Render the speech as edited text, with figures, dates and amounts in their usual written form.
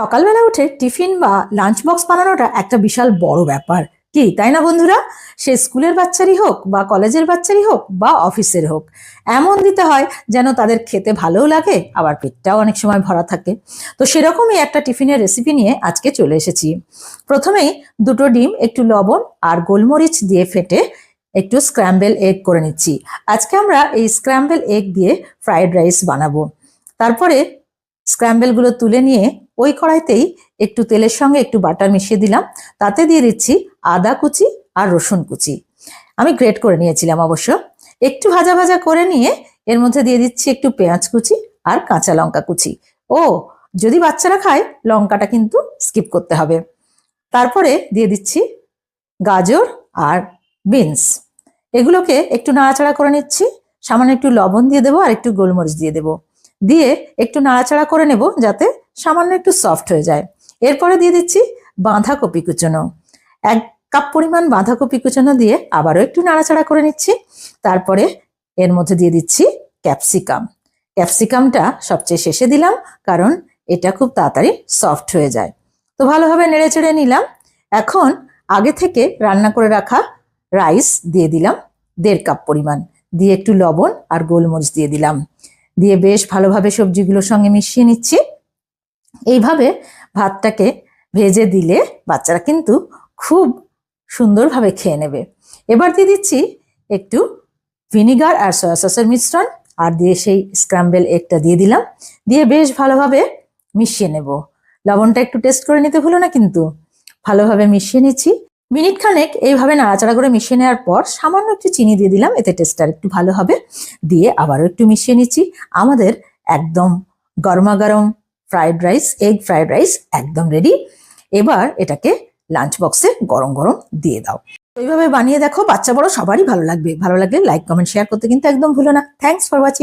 সকালবেলা উঠে টিফিন বা লাঞ্চ বক্স বানানোটা একটা বিশাল বড় ব্যাপার, কি তাই না বন্ধুরা? সে স্কুলের বাচ্চারই হোক বা কলেজের বাচ্চারই হোক বা অফিসের হোক, এমন দিতে হয় যেন তাদের খেতে ভালোও লাগে, আবার পেটটাও অনেক সময় ভরা থাকে। তো সেরকমই একটা টিফিনের রেসিপি নিয়ে আজকে চলে এসেছি। প্রথমেই দুটো ডিম একটু লবণ আর গোলমরিচ দিয়ে ফেটে একটু স্ক্র্যাম্বল এগ করে নিচ্ছি। আজকে আমরা এই স্ক্র্যাম্বল এগ দিয়ে ফ্রাইড রাইস বানাবো। তারপরে স্ক্র্যাম্বলগুলো তুলে নিয়ে ওই কড়াইতেই একটু তেলের সঙ্গে একটু বাটার মিশিয়ে দিলাম। তাতে দিয়ে দিচ্ছি আদা কুচি আর রসুন কুচি, আমি গ্রেট করে নিয়েছিলাম অবশ্য। একটু ভাজা ভাজা করে নিয়ে এর মধ্যে দিয়ে দিচ্ছি একটু পেঁয়াজ কুচি আর কাঁচা লঙ্কা কুচি। ও, যদি বাচ্চারা খায় লঙ্কাটা কিন্তু স্কিপ করতে হবে। তারপরে দিয়ে দিচ্ছি গাজর আর বিনস, এগুলোকে একটু নাড়াচাড়া করে নিচ্ছি। সামান্য একটু লবণ দিয়ে দেবো আর একটু গোলমরিচ দিয়ে দেবো, দিয়ে একটু নাড়াচাড়া করে নেব যাতে সামান্য একটু সফট হয়ে যায়। এরপরে দিয়ে দিচ্ছি বাঁধাকপি কুচনো, 1 কাপ পরিমাণ বাঁধাকপি কুচনো দিয়ে আবারও একটু নাড়াচাড়া করে নিচ্ছি। তারপরে এর মধ্যে দিয়ে দিচ্ছি ক্যাপসিকাম। ক্যাপসিকামটা সবচেয়ে শেষে দিলাম, কারণ এটা খুব তাড়াতাড়ি সফট হয়ে যায়। তো ভালোভাবে নেড়ে চেড়ে নিলাম। এখন আগে থেকে রান্না করে রাখা রাইস দিয়ে দিলাম 1.5 কাপ পরিমাণ, দিয়ে একটু লবণ আর গোলমরিচ দিয়ে দিলাম, দিয়ে বেশ ভালোভাবে সবজিগুলোর সঙ্গে মিশিয়ে নিচ্ছি। এইভাবে ভাতটাকে ভেজে দিলে বাচ্চারা কিন্তু খুব সুন্দরভাবে খেয়ে নেবে। এবার দিয়ে দিচ্ছি একটু ভিনিগার আর সয়া সসের মিশ্রণ, আর দিয়ে সেই স্ক্র্যাম্বল এগটা দিয়ে দিলাম, দিয়ে বেশ ভালোভাবে মিশিয়ে নেব। লবণটা একটু টেস্ট করে নিতে ভুলো না কিন্তু। ভালোভাবে মিশিয়ে নিচ্ছি। মিনিট খানেক এইভাবে নাড়াচাড়া করে মিশিয়ে নেওয়ার পর সামান্য একটু চিনি দিয়ে দিলাম, এতে টেস্টটা একটু ভালো হবে। দিয়ে আবারও একটু মিশিয়ে নিচ্ছি। আমাদের একদম গরমা গরম fried rice, egg fried rice একদম রেডি। এবার এটাকে লাঞ্চ বক্সে গরম গরম দিয়ে দাও। এইভাবে বানিয়ে দেখো, বাচ্চা বড় সবারই ভালো লাগবে। ভালো লাগলে লাইক কমেন্ট শেয়ার করতে কিন্তু একদম ভুলো না। Thanks for watching.